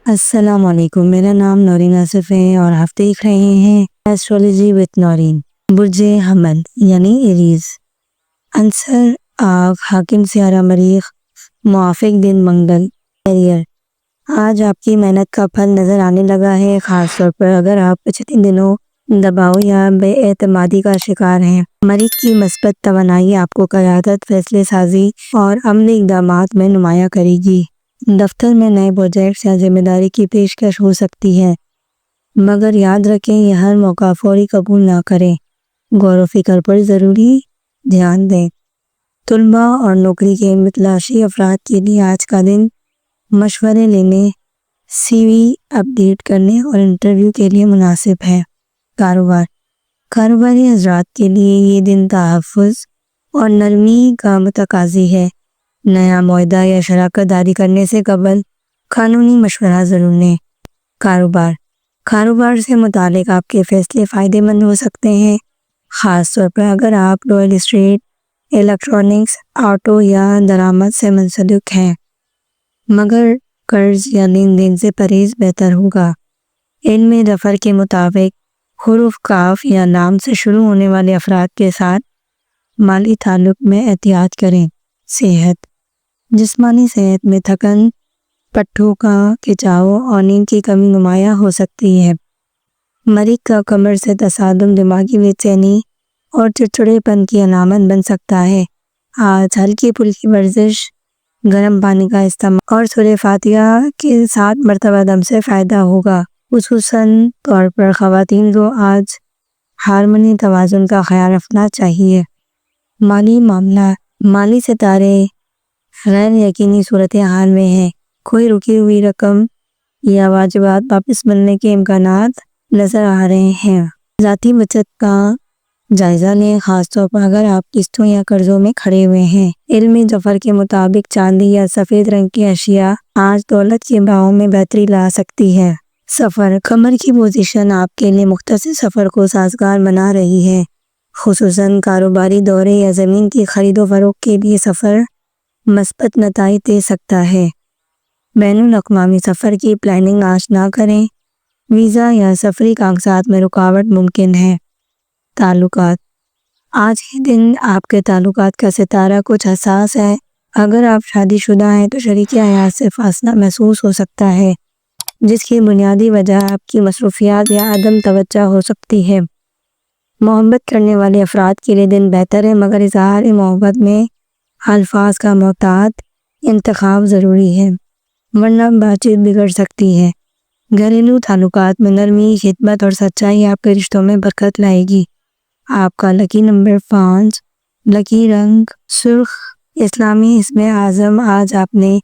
السلام علیکم، میرا نام نورین آصف ہے اور آپ دیکھ رہے ہیں ایسٹرولوجی وتھ نورین۔ برج حمل یعنی ایریز، عنصر آگ، حاکم سیارہ مریخ، موافق دن منگل۔ کیریئر، آج آپ کی محنت کا پھل نظر آنے لگا ہے، خاص طور پر اگر آپ پچھلے دنوں دباؤ یا بے اعتمادی کا شکار ہیں۔ مریخ کی مثبت توانائی آپ کو قیادت، فیصلے سازی اور عملی اقدامات میں نمایاں کرے گی۔ دفتر میں نئے پروجیکٹس یا ذمہ داری کی پیشکش ہو سکتی ہے، مگر یاد رکھیں یہ ہر موقع فوری قبول نہ کریں۔ غور و فکر پر ضروری دھیان دیں۔ طلباء اور نوکری کے متلاشی افراد کے لیے آج کا دن مشورے لینے، سی وی اپڈیٹ کرنے اور انٹرویو کے لیے مناسب ہے۔ کاروبار، کاروباری حضرات کے لیے یہ دن تحفظ اور نرمی کا متقاضی ہے۔ نیا معاہدہ یا شراکت داری کرنے سے قبل قانونی مشورہ ضرور لیں۔ کاروبار سے متعلق آپ کے فیصلے فائدہ مند ہو سکتے ہیں، خاص طور پر اگر آپ ریئل اسٹیٹ، الیکٹرانکس، آٹو یا درآمد سے منسلک ہیں، مگر قرض یا لین دین سے پرہیز بہتر ہوگا۔ علم ظفر کے مطابق حروف کاف یا لام سے شروع ہونے والے افراد کے ساتھ مالی تعلق میں احتیاط کریں۔ صحت، جسمانی صحت میں تھکن، پٹھوں کا کھچاؤ اور نیند کی کمی نمایاں ہو سکتی ہے۔ مریخ کا کمر سے تصادم دماغی بے چینی اور چڑچڑے پن کی علامت بن سکتا ہے۔ آج ہلکی پھلکی ورزش، گرم پانی کا استعمال اور سورہ فاتحہ کے 7 مرتبہ دم سے فائدہ ہوگا، خصوصاً طور پر خواتین کو آج ہارمونی توازن کا خیال رکھنا چاہیے۔ مالی معاملات، مالی ستارے غیر یقینی صورتحال میں ہیں، کوئی رکی ہوئی رقم یا واجبات واپس ملنے کے امکانات نظر آ رہے ہیں۔ ذاتی بچت کا جائزہ لیں، خاص طور پر اگر آپ قسطوں یا قرضوں میں کھڑے ہوئے ہیں۔ علمی ظفر کے مطابق چاندی یا سفید رنگ کی اشیاء آج دولت کے بہاؤ میں بہتری لا سکتی ہے۔ سفر، کمر کی پوزیشن آپ کے لیے مختصر سفر کو سازگار بنا رہی ہے، خصوصاً کاروباری دورے یا زمین کی خرید و فروخت کے لیے سفر مثبت نتائج دے سکتا ہے۔ بین الاقوامی سفر کی پلاننگ آج نہ کریں، ویزا یا سفری کاغذات میں رکاوٹ ممکن ہے۔ تعلقات، آج کے دن آپ کے تعلقات کا ستارہ کچھ حساس ہے۔ اگر آپ شادی شدہ ہیں تو شریک حیات سے فاصلہ محسوس ہو سکتا ہے، جس کی بنیادی وجہ آپ کی مصروفیات یا عدم توجہ ہو سکتی ہے۔ محبت کرنے والے افراد کے لیے دن بہتر ہے، مگر اظہار محبت میں الفاظ کا محتاط انتخاب ضروری ہے، ورنہ بات چیت بگڑ سکتی ہے۔ گھریلو تعلقات میں نرمی، خدمت اور سچائی آپ کے رشتوں میں برکت لائے گی۔ آپ کا لکی نمبر 5، لکی رنگ سرخ۔ اسلامی اسم اعظم آج آپ نے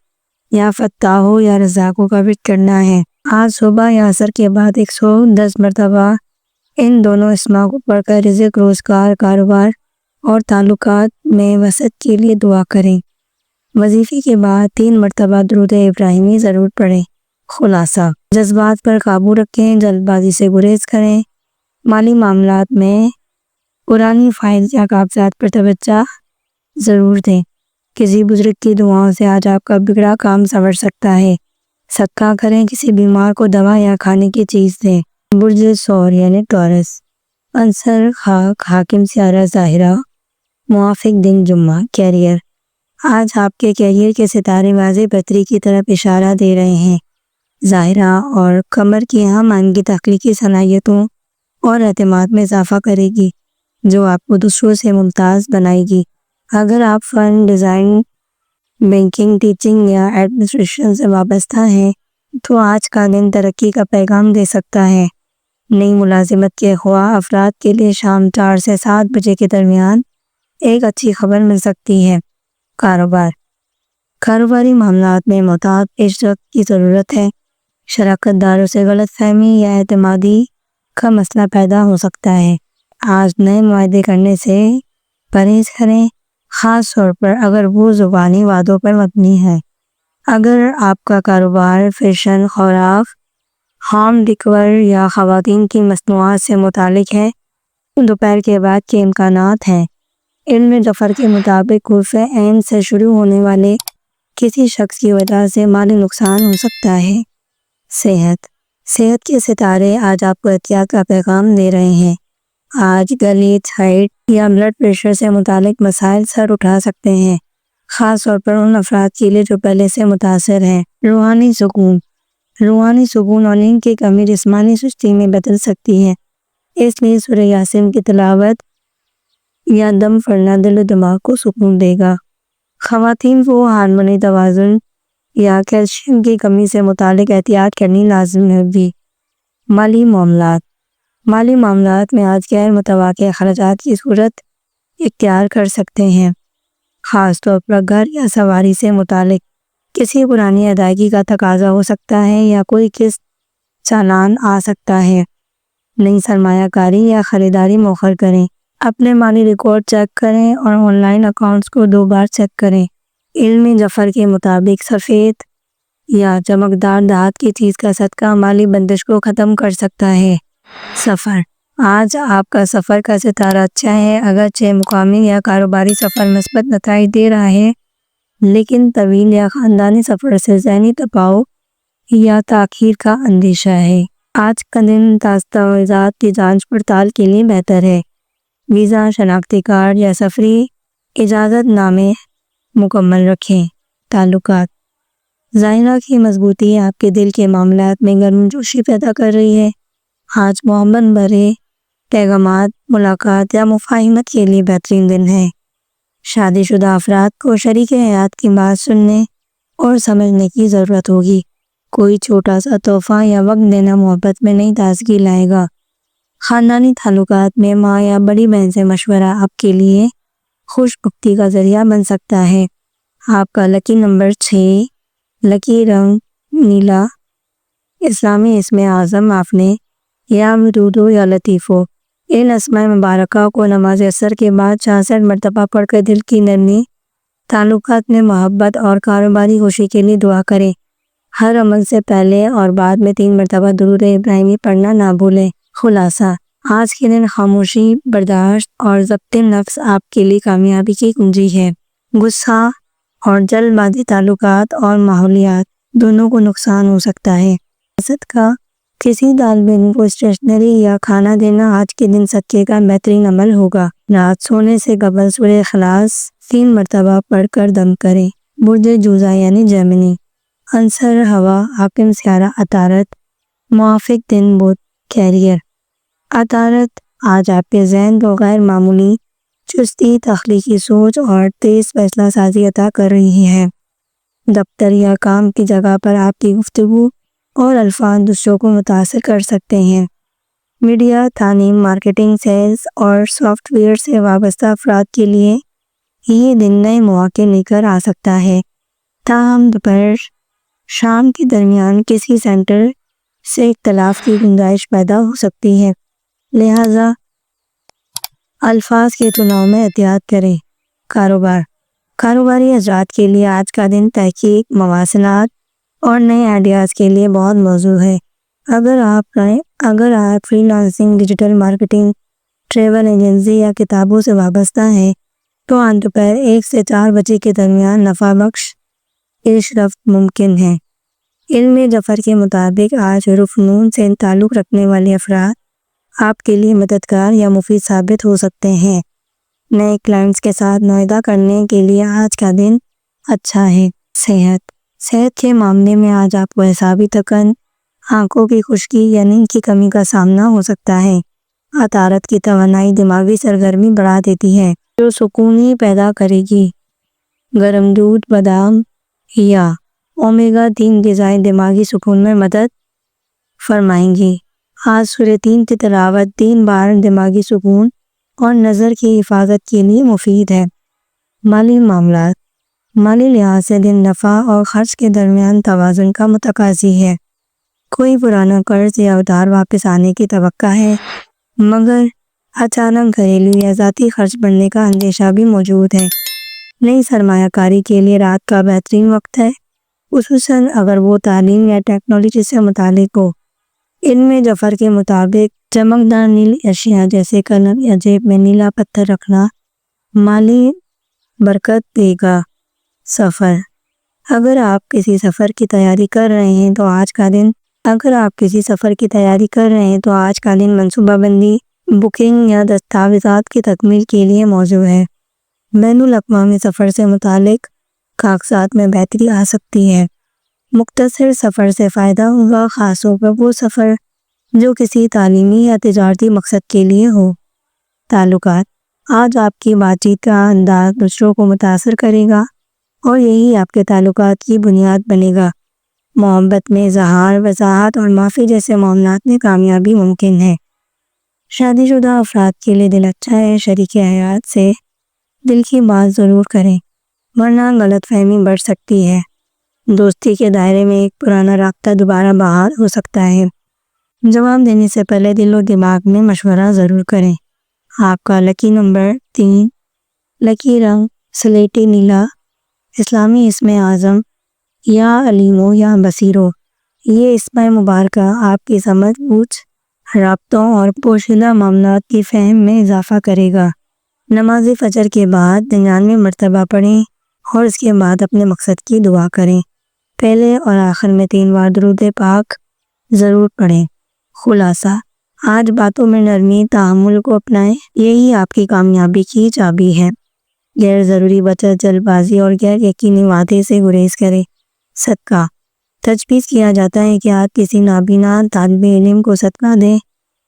یا فتاح یا رزاق کا ورد کرنا ہے۔ آج صبح یا عصر کے بعد 110 مرتبہ ان دونوں اسماء کو پڑھ کر رزق، روزگار، کاروبار اور تعلقات میں وسعت کے لیے دعا کریں۔ وظیفے کے بعد 3 مرتبہ درود ابراہیمی ضرور پڑھیں۔ خلاصہ، جذبات پر قابو رکھیں، جلد بازی سے گریز کریں۔ مالی معاملات میں پرانی فائل یا کاغذات پر توجہ ضرور دیں۔ کسی بزرگ کی دعاؤں سے آج آپ کا بگڑا کام سنور سکتا ہے۔ صدقہ کریں، کسی بیمار کو دوا یا کھانے کی چیز دیں۔ برج ثور یعنی ٹورس، عنصر خاک، حاکم سیارہ ظاہرہ، موافق دن جمعہ۔ کیریئر، آج آپ کے کیریئر کے ستارے واضح بہتری کی طرف اشارہ دے رہے ہیں۔ ظاہرہ اور قمر کی اہم آئین کی تخلیقی صلاحیتوں اور اعتماد میں اضافہ کرے گی، جو آپ کو دوسروں سے ممتاز بنائے گی۔ اگر آپ فن، ڈیزائن، بینکنگ، ٹیچنگ یا ایڈمنسٹریشن سے وابستہ ہیں تو آج کا دن ترقی کا پیغام دے سکتا ہے۔ نئی ملازمت کے خواہاں افراد کے لیے شام 4 سے 7 بجے کے درمیان ایک اچھی خبر مل سکتی ہے۔ کاروبار، کاروباری معاملات میں محتاط پیش رفت کی ضرورت ہے۔ شراکت داروں سے غلط فہمی یا اعتمادی کا مسئلہ پیدا ہو سکتا ہے۔ آج نئے معاہدے کرنے سے پرہیز کریں، خاص طور پر اگر وہ زبانی وعدوں پر مبنی ہے۔ اگر آپ کا کاروبار فیشن، خوراک، ہوم ڈیکور یا خواتین کی مصنوعات سے متعلق ہے تو دوپہر کے بعد کے امکانات ہیں۔ علم ظفر کے مطابق عرف عین سے شروع ہونے والے کسی شخص کی وجہ سے مالی نقصان ہو سکتا ہے۔ صحت کے ستارے آج آپ کو احتیاط کا پیغام دے رہے ہیں۔ آج گلے، تھائرائیڈ یا بلڈ پریشر سے متعلق مسائل سر اٹھا سکتے ہیں، خاص طور پر ان افراد کے لیے جو پہلے سے متاثر ہیں۔ روحانی سکون اور نیند کی کمی جسمانی سستی میں بدل سکتی ہے، اس لیے سورہ یاسین کی تلاوت یا دم پڑھنا دل و دماغ کو سکون دے گا۔ خواتین کو ہارمونی توازن یا کیلشیم کی کمی سے متعلق احتیاط کرنی لازم ہوگی۔ مالی معاملات میں آج غیر متوقع اخراجات کی صورت اختیار کر سکتے ہیں، خاص طور پر گھر یا سواری سے متعلق کسی پرانی ادائیگی کا تقاضا ہو سکتا ہے یا کوئی قسط چالان آ سکتا ہے۔ نئی سرمایہ کاری یا خریداری مؤخر کریں۔ اپنے مالی ریکارڈ چیک کریں اور آن لائن اکاؤنٹس کو 2 بار چیک کریں۔ علم ظفر کے مطابق سفید یا چمکدار دھات کی چیز کا صدقہ مالی بندش کو ختم کر سکتا ہے۔ آج آپ کا سفر کا ستارہ اچھا ہے، اگرچہ مقامی یا کاروباری سفر مثبت نتائج دے رہا ہے، لیکن طویل یا خاندانی سفر سے ذہنی دباؤ یا تاخیر کا اندیشہ ہے۔ آج کا دن دستاویزات کی جانچ پڑتال کے لیے بہتر ہے۔ ویزا، شناختی کارڈ یا سفری اجازت نامے مکمل رکھیں۔ تعلقات۔ ظاہرہ کی مضبوطی آپ کے دل کے معاملات میں گرمجوشی پیدا کر رہی ہے۔ آج محبت بھرے پیغامات، ملاقات یا مفاہمت کے لیے بہترین دن ہے۔ شادی شدہ افراد کو شریک حیات کی بات سننے اور سمجھنے کی ضرورت ہوگی۔ کوئی چھوٹا سا تحفہ یا وقت دینا محبت میں نئی تازگی لائے گا۔ خاندانی تعلقات میں ماں یا بڑی بہن سے مشورہ آپ کے لیے خوش بختی کا ذریعہ بن سکتا ہے۔ آپ کا لکی نمبر 6، لکی رنگ نیلا۔ اسلامی اسم اعظم آپ نے یا ودودو یا لطیفو۔ ان اسماء مبارکہ کو نماز عصر کے بعد 66 مرتبہ پڑھ کر دل کی نرمی، تعلقات میں محبت اور کاروباری خوشی کے لیے دعا کریں۔ ہر عمل سے پہلے اور بعد میں 3 مرتبہ درود ابراہیمی پڑھنا نہ بھولیں۔ خلاصہ، آج کے دن خاموشی، برداشت اور ضبط نفس آپ کے لیے کامیابی کی کنجی ہے۔ غصہ اور جلد بازی تعلقات اور ماحولیات دونوں کو نقصان ہو سکتا ہے۔ صدقہ، کسی طالب علم کو اسٹیشنری یا کھانا دینا آج کے دن صدقے کا بہترین عمل ہوگا۔ رات سونے سے قبل سورہ اخلاص 3 مرتبہ پڑھ کر دم کریں۔ برج جوزہ یعنی جیمنی۔ عنصر ہوا، حاکم سیارہ عطارد، موافق دن بدھ، کیریئر۔ عطارد آج آپ کے ذہن کو غیر معمولی چستی، تخلیقی سوچ اور تیز فیصلہ سازی عطا کر رہی ہے۔ دفتر یا کام کی جگہ پر آپ کی گفتگو اور الفاظ دوسروں کو متاثر کر سکتے ہیں۔ میڈیا، تعلیم، مارکیٹنگ، سیلز اور سافٹ ویئر سے وابستہ افراد کے لیے یہ دن نئے مواقع لے کر آ سکتا ہے، تاہم دوپہر شام کے درمیان کسی سینٹر سے اختلاف کی گنجائش پیدا ہو سکتی ہے، لہذا الفاظ کے چناؤ میں احتیاط کریں۔ کاروباری حضرات کے لیے آج کا دن تحقیق، مواصلات اور نئے آئیڈیاز کے لیے بہت موزوں ہے۔ اگر آپ free lancing, digital marketing, travel agency یا کتابوں سے وابستہ ہیں تو آج دوپہر 1 سے 4 بجے کے درمیان نفع بخش پیشرفت ممکن ہے۔ علم ظفر کے مطابق آج حرف نون سے تعلق رکھنے والے افراد آپ کے لیے مددگار یا مفید ثابت ہو سکتے ہیں۔ نئے کلائنٹس کے ساتھ معاہدہ کرنے کے لیے آج کا دن اچھا ہے۔ صحت کے معاملے میں آج آپ کو اعصابی تھکن، آنکھوں کی خشکی یا نیند کی کمی کا سامنا ہو سکتا ہے۔ عطارد کی توانائی دماغی سرگرمی بڑھا دیتی ہے جو سکون پیدا کرے گی۔ گرم دودھ، بادام یا اومیگا 3 غذائیں دماغی سکون میں مدد فرمائیں گی۔ آج سورہ 3 کی تلاوت 3 بار دماغی سکون اور نظر کی حفاظت کے لیے مفید ہے۔ مالی معاملات، مالی لحاظ سے دن نفع اور خرچ کے درمیان توازن کا متقاضی ہے۔ کوئی پرانا قرض یا ادھار واپس آنے کی توقع ہے، مگر اچانک گھریلو یا ذاتی خرچ بڑھنے کا اندیشہ بھی موجود ہے۔ نئی سرمایہ کاری کے لیے رات کا بہترین وقت ہے، خصوصاً اگر وہ تعلیم یا ٹیکنالوجی سے متعلق ہو۔ علم ظفر کے مطابق چمکدار نیلی اشیاء جیسے قلم یا جیب میں نیلا پتھر رکھنا مالی برکت دے گا۔ سفر، اگر آپ کسی سفر کی تیاری کر رہے ہیں تو آج کا دن اگر آپ کسی سفر کی تیاری کر رہے ہیں تو آج کا دن منصوبہ بندی، بکنگ یا دستاویزات کی تکمیل کے لیے موزوں ہے۔ بین الاقوامی سفر سے متعلق کاغذات میں بہتری آ سکتی ہے۔ مختصر سفر سے فائدہ ہوگا، خاص طور پر وہ سفر جو کسی تعلیمی یا تجارتی مقصد کے لیے ہو۔ تعلقات، آج آپ کی بات چیت کا انداز دوسروں کو متاثر کرے گا اور یہی آپ کے تعلقات کی بنیاد بنے گا۔ محبت میں اظہار، وضاحت اور معافی جیسے معاملات میں کامیابی ممکن ہے۔ شادی شدہ افراد کے لیے دن اچھا ہے، شریک حیات سے دل کی بات ضرور کریں ورنہ غلط فہمی بڑھ سکتی ہے۔ دوستی کے دائرے میں ایک پرانا رابطہ دوبارہ بحال ہو سکتا ہے۔ جواب دینے سے پہلے دل و دماغ میں مشورہ ضرور کریں۔ آپ کا لکی نمبر 3، لکی رنگ سلیٹی نیلا، اسلامی اسم اعظم یا علیمو یا بصیرو۔ یہ اسم مبارکہ آپ کی سمجھ بوجھ، رابطوں اور پوشیدہ معاملات کی فہم میں اضافہ کرے گا۔ نماز فجر کے بعد 99 مرتبہ پڑھیں اور اس کے بعد اپنے مقصد کی دعا کریں۔ پہلے اور آخر میں 3 بار درود پاک ضرور پڑھیں۔ خلاصہ، آج باتوں میں نرمی، تحمل کو اپنائیں، یہی آپ کی کامیابی کی چابی ہے۔ غیر ضروری بچت، جلد بازی اور غیر یقینی وعدے سے گریز کریں۔ صدقہ، تجویز کیا جاتا ہے کہ آپ کسی نابینا طالب علم کو صدقہ دیں،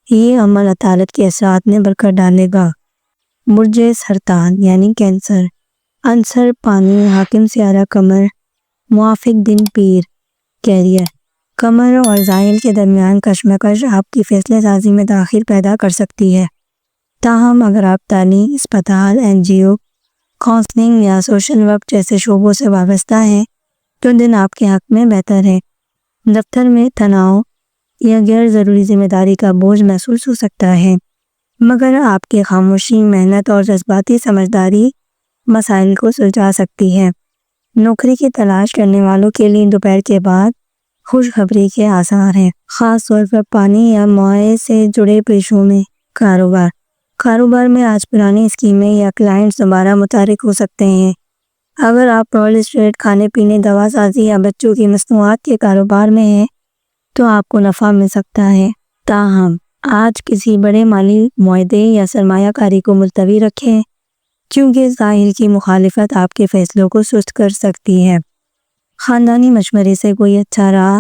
یہ عمل عطالت کے اثرات میں برکت ڈالے گا۔ برج سرطان یعنی کینسر، عنصر پانی، حاکم سیارہ قمر، موافق دن پیر۔ کیریئر، قمر اور زحل کے درمیان کشمکش آپ کی فیصلہ سازی میں تاخیر پیدا کر سکتی ہے۔ تاہم اگر آپ تعلیم، اسپتال، NGO، کاؤنسلنگ یا سوشل ورک جیسے شعبوں سے وابستہ ہیں تو دن آپ کے حق میں بہتر ہے۔ دفتر میں تناؤ یا غیر ضروری ذمہ داری کا بوجھ محسوس ہو سکتا ہے، مگر آپ کی خاموشی، محنت اور جذباتی سمجھداری مسائل کو سلجھا سکتی ہے۔ نوکری کی تلاش کرنے والوں کے لیے دوپہر کے بعد خوشخبری کے آثار ہیں، خاص طور پر پانی یا مائع سے جڑے پیشوں میں۔ کاروبار میں آج پرانی اسکیمیں یا کلائنٹس دوبارہ متحرک ہو سکتے ہیں۔ اگر آپ ریئل اسٹیٹ، کھانے پینے، دوا سازی یا بچوں کی مصنوعات کے کاروبار میں ہیں تو آپ کو نفع مل سکتا ہے۔ تاہم آج کسی بڑے مالی معاہدے یا سرمایہ کاری کو ملتوی رکھیں کیونکہ ظاہر کی مخالفت آپ کے فیصلوں کو سست کر سکتی ہے۔ خاندانی مشورے سے کوئی اچھا راہ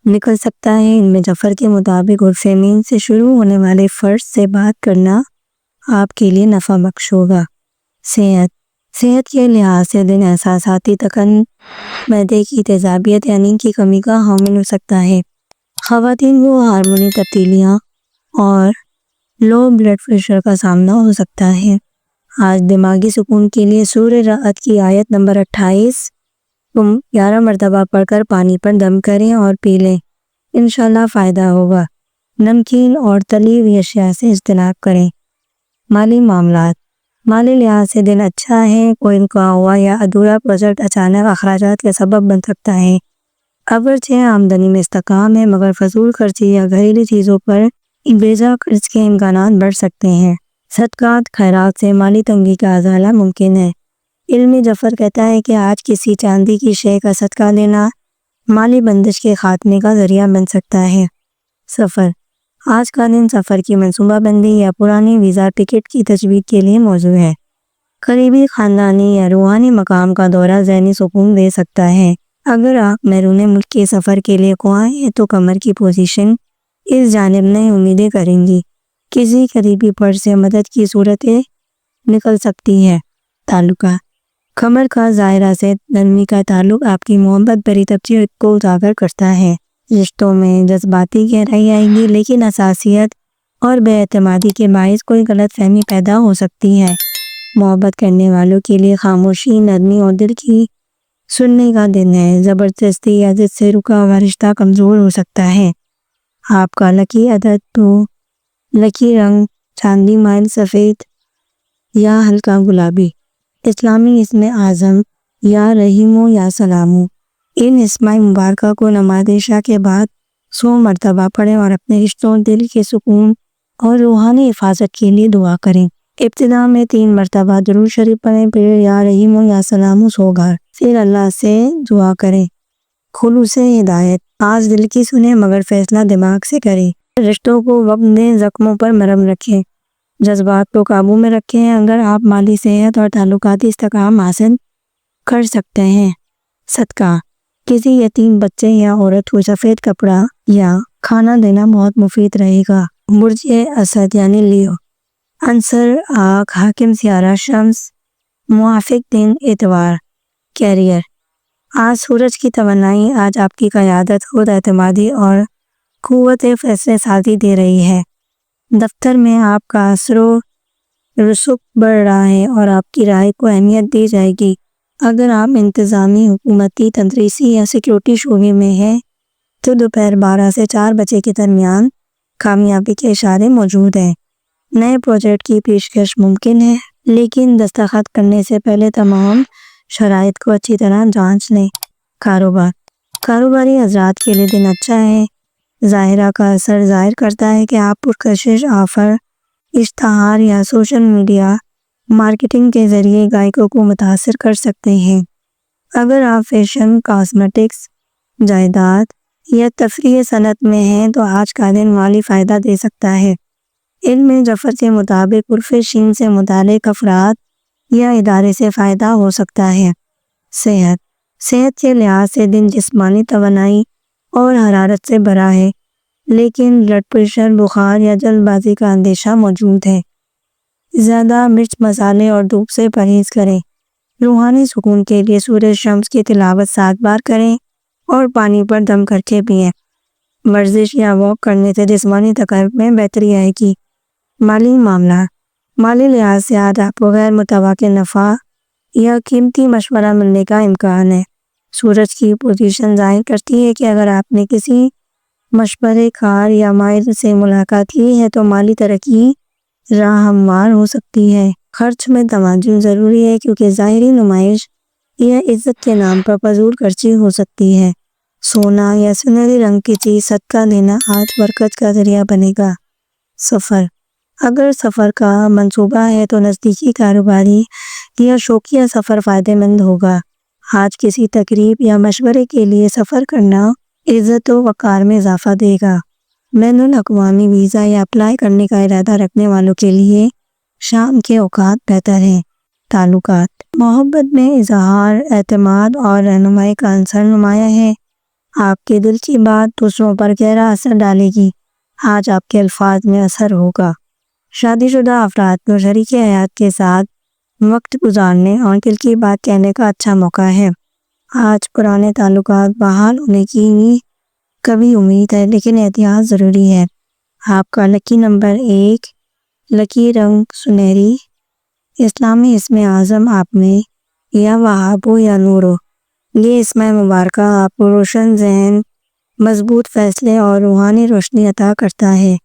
نکل سکتا ہے۔ ان میں جعفر کے مطابق عرف مین سے شروع ہونے والے فرض سے بات کرنا آپ کے لیے نفع بخش ہوگا۔ صحت کے لحاظ سے دن احساساتی تکن، معدے کی تیزابیت یا نیند کی کمی کا حامل ہو سکتا ہے۔ خواتین کو ہارمونی تبدیلیاں اور لو بلڈ پریشر کا سامنا ہو سکتا ہے۔ آج دماغی سکون کے لیے سورہ رعد کی آیت نمبر 28 تم 11 مرتبہ پڑھ کر پانی پر دم کریں اور پی لیں، انشاءاللہ فائدہ ہوگا۔ نمکین اور تلی ہوئی اشیاء سے اجتناب کریں۔ مالی معاملات، مالی لحاظ سے دن اچھا ہے، کوئی رکا ہوا یا ادھورا پروجیکٹ اچانک اخراجات کا سبب بن سکتا ہے۔ اگرچہ آمدنی میں استحکام ہے مگر فضول خرچی یا گھریلو چیزوں پر بیجا خرچ کے امکانات بڑھ سکتے ہیں۔ صدقات، خیرات سے مالی تنگی کا ازالہ ممکن ہے۔ علمی جعفر کہتا ہے کہ آج کسی چاندی کی شے کا صدقہ دینا مالی بندش کے خاتمے کا ذریعہ بن سکتا ہے۔ سفر، آج کا دن سفر کی منصوبہ بندی یا پرانی ویزا ٹکٹ کی تجویز کے لیے موزوں ہے۔ قریبی خاندانی یا روحانی مقام کا دورہ ذہنی سکون دے سکتا ہے۔ اگر آپ بیرون ملک کے سفر کے لیے خواہاں ہیں تو کمر کی پوزیشن اس جانب نئی امیدیں کریں گی۔ کسی قریبی فرد سے مدد کی صورتیں نکل سکتی ہے۔ تعلقات، کمر کا ظاہرہ سے نرمی کا تعلق آپ کی محبت بھری طبیعت کو اجاگر کرتا ہے۔ رشتوں میں جذباتی گہرائی آئے گی لیکن حساسیت اور بے اعتمادی کے باعث کوئی غلط فہمی پیدا ہو سکتی ہے۔ محبت کرنے والوں کے لیے خاموشی، نرمی اور دل کی سننے کا دن ہے۔ زبردستی یا ضد سے رکا ہوا رشتہ کمزور ہو سکتا ہے۔ آپ کا لکی عدد 2، لکی رنگ چاندی مائل سفید یا ہلکا گلابی، اسلامی اسم اعظم یا رحیمو یا سلامو۔ ان اسماء مبارکہ کو نماز عشاء کے بعد 100 مرتبہ پڑھیں اور اپنے رشتوں، دل کے سکون اور روحانی حفاظت کے لیے دعا کریں۔ ابتدا میں 3 مرتبہ درود شریف پڑھیں، پھر یا رحیمو یا سلامو 100 بار، پھر اللہ سے دعا کریں۔ خلوص ہدایت، آج دل کی سنیں مگر فیصلہ دماغ سے کریں۔ رشتوں کو وقت دیں، زخموں پر مرہم رکھیں، جذبات کو قابو میں رکھیں۔ اگر آپ مالی صحت اور تعلقاتی استحکام حاصل کر سکتے ہیں، صدقہ کسی یتیم بچے یا عورت کو سفید کپڑا یا کھانا دینا بہت مفید رہے گا۔ برج اسد یعنی لیو، عنصر آگ، حاکم سیارہ شمس، موافق دن اتوار۔ کیریئر، آج سورج کی توانائی آج آپ کی قیادت، خود اعتمادی اور قوت فیصلہ سازی دے رہی ہے۔ دفتر میں آپ کا اثر و رسوخ بڑھ رہا ہے اور آپ کی رائے کو اہمیت دی جائے گی۔ اگر آپ انتظامی، حکومتی، تدریسی یا سیکیورٹی شعبے میں ہیں تو دوپہر 12 سے 4 بجے کے درمیان کامیابی کے اشارے موجود ہیں۔ نئے پروجیکٹ کی پیشکش ممکن ہے، لیکن دستخط کرنے سے پہلے تمام شرائط کو اچھی طرح جانچ لیں۔ کاروبار، کاروباری حضرات کے لیے دن اچھا ہے۔ ظاہرہ کا اثر ظاہر کرتا ہے کہ آپ پرکشش آفر، اشتہار یا سوشل میڈیا مارکیٹنگ کے ذریعے گاہکوں کو متاثر کر سکتے ہیں۔ اگر آپ فیشن، کاسمیٹکس، جائیداد یا تفریح صنعت میں ہیں تو آج کا دن مالی فائدہ دے سکتا ہے۔ علم جعفر کے مطابق عرف شین سے متعلق افراد یا ادارے سے فائدہ ہو سکتا ہے۔ صحت کے لحاظ سے دن جسمانی توانائی اور حرارت سے بھرا ہے، لیکن بلڈ پریشر، بخار یا جلد بازی کا اندیشہ موجود ہے۔ زیادہ مرچ مسالے اور دھوپ سے پرہیز کریں۔ روحانی سکون کے لیے سورج شمس کی تلاوت 7 بار کریں اور پانی پر دم کر کے پئیں۔ ورزش یا واک کرنے سے جسمانی تقویت میں بہتری آئے گی۔ مالی معاملات، مالی لحاظ سے آج آپ کو غیر متوقع نفع یا قیمتی مشورہ ملنے کا امکان ہے۔ سورج کی پوزیشن ظاہر کرتی ہے کہ اگر آپ نے کسی مشورے کار یا ماہر سے ملاقات کی ہے تو مالی ترقی راہ ہموار ہو سکتی ہے۔ خرچ میں توازن ضروری ہے کیونکہ ظاہری نمائش یا عزت کے نام پر فضول خرچی ہو سکتی ہے۔ سونا یا سنہری رنگ کی چیز صدقہ دینا آج برکت کا ذریعہ بنے گا۔ سفر، اگر سفر کا منصوبہ ہے تو نزدیکی کاروباری یا شوقیہ سفر فائدہ مند ہوگا۔ آج کسی تقریب یا مشورے کے لیے سفر کرنا عزت و وقار میں اضافہ دے گا۔ بین الاقوامی ویزا یا اپلائی کرنے کا ارادہ رکھنے والوں کے لیے شام کے اوقات بہتر ہیں۔ تعلقات، محبت میں اظہار، اعتماد اور رہنمائی کا عنصر نمایاں ہے۔ آپ کے دل کی بات دوسروں پر گہرا اثر ڈالے گی۔ آج آپ کے الفاظ میں اثر ہوگا۔ شادی شدہ افراد کو شریک حیات کے ساتھ وقت گزارنے اور دل کی بات کہنے کا اچھا موقع ہے۔ آج پرانے تعلقات بحال ہونے کی کبھی امید ہے، لیکن احتیاط ضروری ہے۔ آپ کا لکی نمبر 1، لکی رنگ سنہری۔ اسلامی اسم اعظم آپ میں یا وہابو یا نورو۔ یہ اسم مبارکہ آپ کو روشن ذہن، مضبوط فیصلے اور روحانی روشنی عطا کرتا ہے۔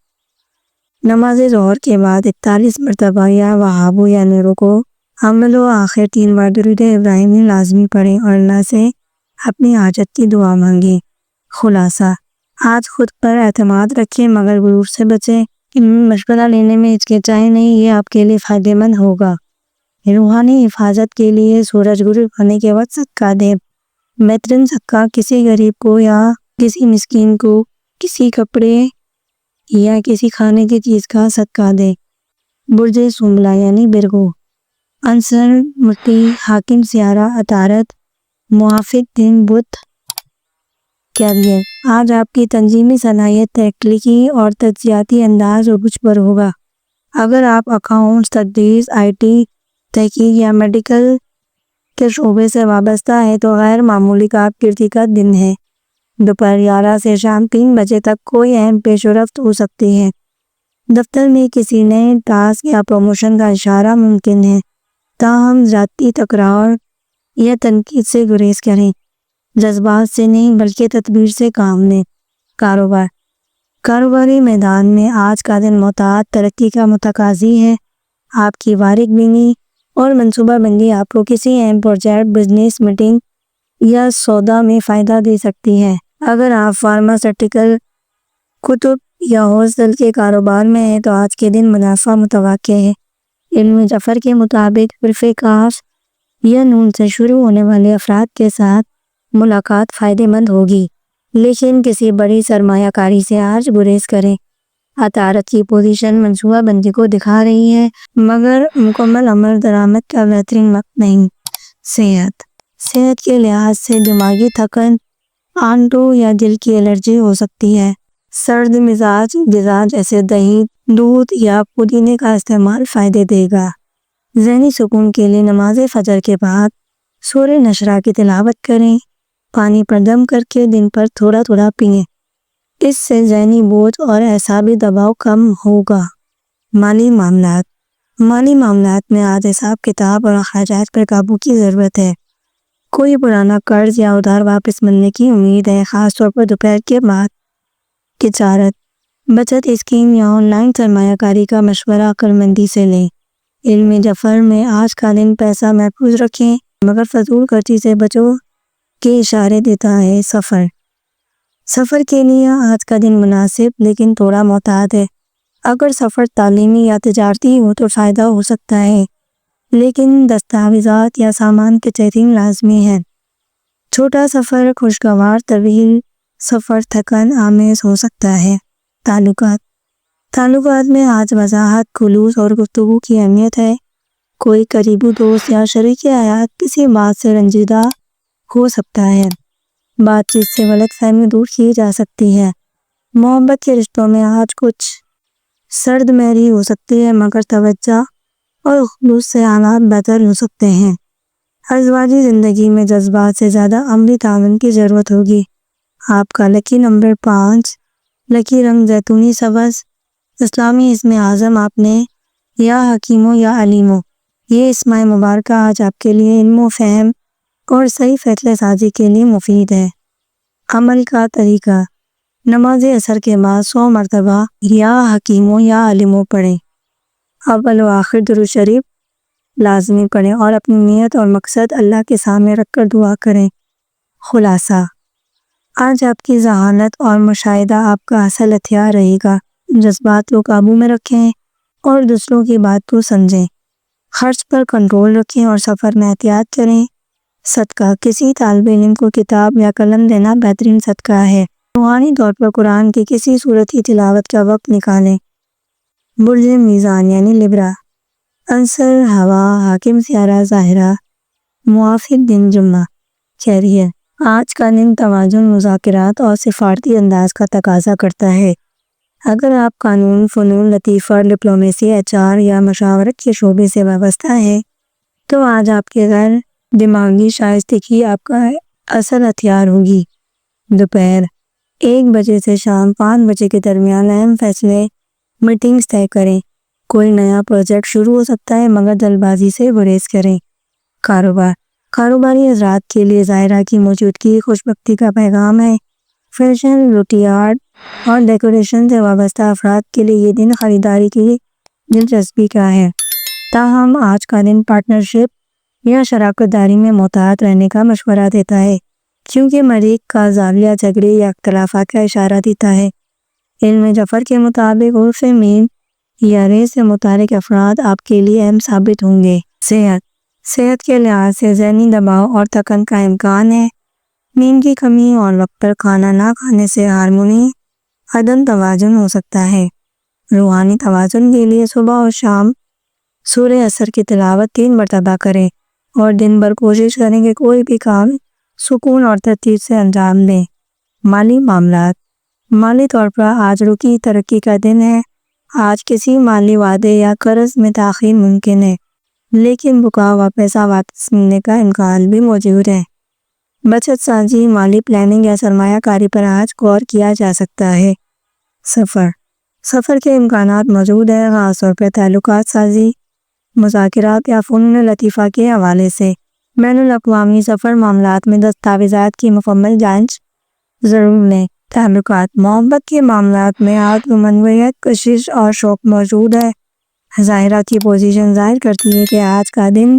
نماز ظہر کے بعد 41 مرتبہ یا وہابو یا نورو کو عمل و آخر 3 بار درود ابراہیمی لازمی پڑھیں اور اللہ سے اپنی حاجت کی دعا مانگیں۔ خلاصہ، آج خود پر اعتماد رکھیں مگر غرور سے بچیں۔ مشورہ لینے میں ہچکچائیں نہیں، یہ آپ کے لیے فائدہ مند ہوگا۔ روحانی حفاظت کے لیے سورج غروب ہونے کے وقت صدقہ دیں۔ بہترین صدقہ کسی غریب کو یا کسی مسکین کو کسی کپڑے یا کسی کھانے کی چیز کا صدقہ دیں۔ برج سنبلہ یعنی برگو، عنصر مٹی، حاکم سیارہ عطارد، موافق دن بدھ۔ کیریئر، آج آپ کی تنظیمی صلاحیت تخلیقی اور تجزیاتی انداز عروج پر ہوگا۔ اگر آپ اکاؤنٹس، تدریس، IT، تحقیق یا میڈیکل کے شعبے سے وابستہ ہے تو غیر معمولی کارکردگی کا دن ہے۔ دوپہر 11 سے شام 3 بجے تک کوئی اہم پیش رفت ہو سکتی ہے۔ دفتر میں کسی نئے ٹاسک یا پروموشن کا اشارہ ممکن ہے، تاہم ذاتی تکرار یا تنقید سے گریز کریں۔ جذبات سے نہیں بلکہ تدبیر سے کام لیں۔ کاروبار، کاروباری میدان میں آج کا دن محتاط ترقی کا متقاضی ہے۔ آپ کی باریک بینی اور منصوبہ بندی آپ کو کسی اہم پروجیکٹ، بزنس میٹنگ یا سودا میں فائدہ دے سکتی ہے۔ اگر آپ فارماسیوٹیکل، کتب یا ہول سیل کے کاروبار میں ہیں تو آج کے دن منافع متوقع ہے۔ علم جعفر کے مطابق حرف کاف یا نون سے شروع ہونے والے افراد کے ساتھ ملاقات فائدہ مند ہوگی۔ لیکن کسی بڑی سرمایہ کاری سے آج گریز کریں۔ عطارد کی پوزیشن منصوبہ بندی کو دکھا رہی ہے، مگر مکمل عمل درآمد کا بہترین وقت نہیں۔ صحت کے لحاظ سے دماغی تھکن، آنتوں یا دل کی الرجی ہو سکتی ہے۔ سرد مزاج غذا جیسے دہی، دودھ یا پودینے کا استعمال فائدے دے گا۔ ذہنی سکون کے لیے نماز فجر کے بعد سورہ نشرہ کی تلاوت کریں۔ پانی پر دم کر کے دن پر تھوڑا تھوڑا پئیں۔ اس سے ذہنی بوجھ اور اعصابی دباؤ کم ہوگا۔ مالی معاملات میں آج حساب کتاب اور اخراجات پر قابو کی ضرورت ہے۔ کوئی پرانا قرض یا ادھار واپس ملنے کی امید ہے، خاص طور پر دوپہر کے بعد۔ تجارت، بچت اسکیم یا آن لائن سرمایہ کاری کا مشورہ عقل مندی سے لیں۔ علم ظفر میں آج کا دن پیسہ محفوظ رکھیں مگر فضول خرچی سے بچو کے اشارے دیتا ہے۔ سفر کے لیے آج کا دن مناسب لیکن تھوڑا محتاط ہے۔ اگر سفر تعلیمی یا تجارتی ہو تو فائدہ ہو سکتا ہے، لیکن دستاویزات یا سامان کی چیکنگ لازمی ہے۔ چھوٹا سفر خوشگوار، طویل سفر تھکن آمیز ہو سکتا ہے۔ تعلقات میں آج وضاحت، خلوص اور گفتگو کی اہمیت ہے۔ کوئی قریبی دوست یا شریک حیات کسی بات سے رنجیدہ ہو سکتا ہے۔ بات چیت سے غلط فہمی دور کی جا سکتی ہے۔ محبت کے رشتوں میں آج کچھ سرد مہری ہو سکتی ہے، مگر توجہ اور خلوص سے حالات بہتر ہو سکتے ہیں۔ ازواجی زندگی میں جذبات سے زیادہ عملی تعاون کی ضرورت ہوگی۔ آپ کا لکی نمبر 5، لکی رنگ زیتونی سبز۔ اسلامی اسم اعظم آپ نے یا حکیمو یا علیمو۔ یہ اسماء مبارکہ آج آپ کے لیے علم و فہم اور صحیح فیصلہ سازی کے لیے مفید ہے۔ عمل کا طریقہ، نماز عصر کے بعد 100 مرتبہ یا حکیمو یا علیمو پڑھیں۔ اول و آخر درود شریف لازمی پڑھیں اور اپنی نیت اور مقصد اللہ کے سامنے رکھ کر دعا کریں۔ خلاصہ، آج آپ کی ذہانت اور مشاہدہ آپ کا اصل ہتھیار رہے گا۔ جذبات کو قابو میں رکھیں اور دوسروں کی بات کو سمجھیں۔ خرچ پر کنٹرول رکھیں اور سفر میں احتیاط کریں۔ صدقہ، کسی طالب علم کو کتاب یا قلم دینا بہترین صدقہ ہے۔ روحانی طور پر قرآن کی کسی سورت کی تلاوت کا وقت نکالیں۔ برج میزان یعنی لبرا، عنصر ہوا، حاکم سیارہ ظاہرہ، موافق دن جمعہ۔ کیریئر، آج کا دن توازن، مذاکرات اور سفارتی انداز کا تقاضا کرتا ہے۔ اگر آپ قانون، فنون لطیفہ، ڈپلومیسی، HR یا مشاورت کے شعبے سے وابستہ ہیں تو آج آپ کے غیر دماغی شائستگی آپ کا اصل ہتھیار ہوگی۔ دوپہر 1 بجے سے شام 5 بجے کے درمیان اہم فیصلے، میٹنگز طے کریں۔ کوئی نیا پروجیکٹ شروع ہو سکتا ہے مگر جلد بازی سے گریز کریں۔ کاروباری حضرات کے لیے ظاہرہ کی موجودگی خوشبختی کا پیغام ہے۔ فیشن، بیوٹی، آرٹ اور ڈیکوریشن سے وابستہ افراد کے لیے یہ دن خریداری کی دلچسپی کا ہے۔ تاہم آج کا دن پارٹنرشپ یا شراکت داری میں محتاط رہنے کا مشورہ دیتا ہے، کیونکہ مریخ کا زاویہ جھگڑے یا اختلافات کا اشارہ دیتا ہے۔ علم ظفر کے مطابق عرف مین یا رے سے متعلق افراد آپ کے لیے اہم ثابت ہوں گے۔ صحت کے لحاظ سے ذہنی دباؤ اور تھکن کا امکان ہے۔ نیند کی کمی اور وقت پر کھانا نہ کھانے سے ہارمونی عدم توازن ہو سکتا ہے۔ روحانی توازن کے لیے صبح اور شام سورہ عصر کی تلاوت 3 مرتبہ کریں اور دن بھر کوشش کریں کہ کوئی بھی کام سکون اور ترتیب سے انجام دیں۔ مالی معاملات، مالی طور پر آج رکی ترقی کا دن ہے۔ آج کسی مالی وعدے یا قرض میں تاخیر ممکن ہے، لیکن بقا ہوا پیسہ واپس ملنے کا امکان بھی موجود ہے۔ بچت سازی، مالی پلاننگ یا سرمایہ کاری پر آج غور کیا جا سکتا ہے۔ سفر کے امکانات موجود ہیں، خاص طور پر تعلقات سازی، مذاکرات یا فنون لطیفہ کے حوالے سے۔ بین الاقوامی سفر معاملات میں دستاویزات کی مکمل جانچ ضرور لیں۔ تعلقات، محبت کے معاملات میں آج ممنوعیت، کشش اور شوق موجود ہے۔ ظاہرہ کی پوزیشن ظاہر کرتی ہے کہ آج کا دن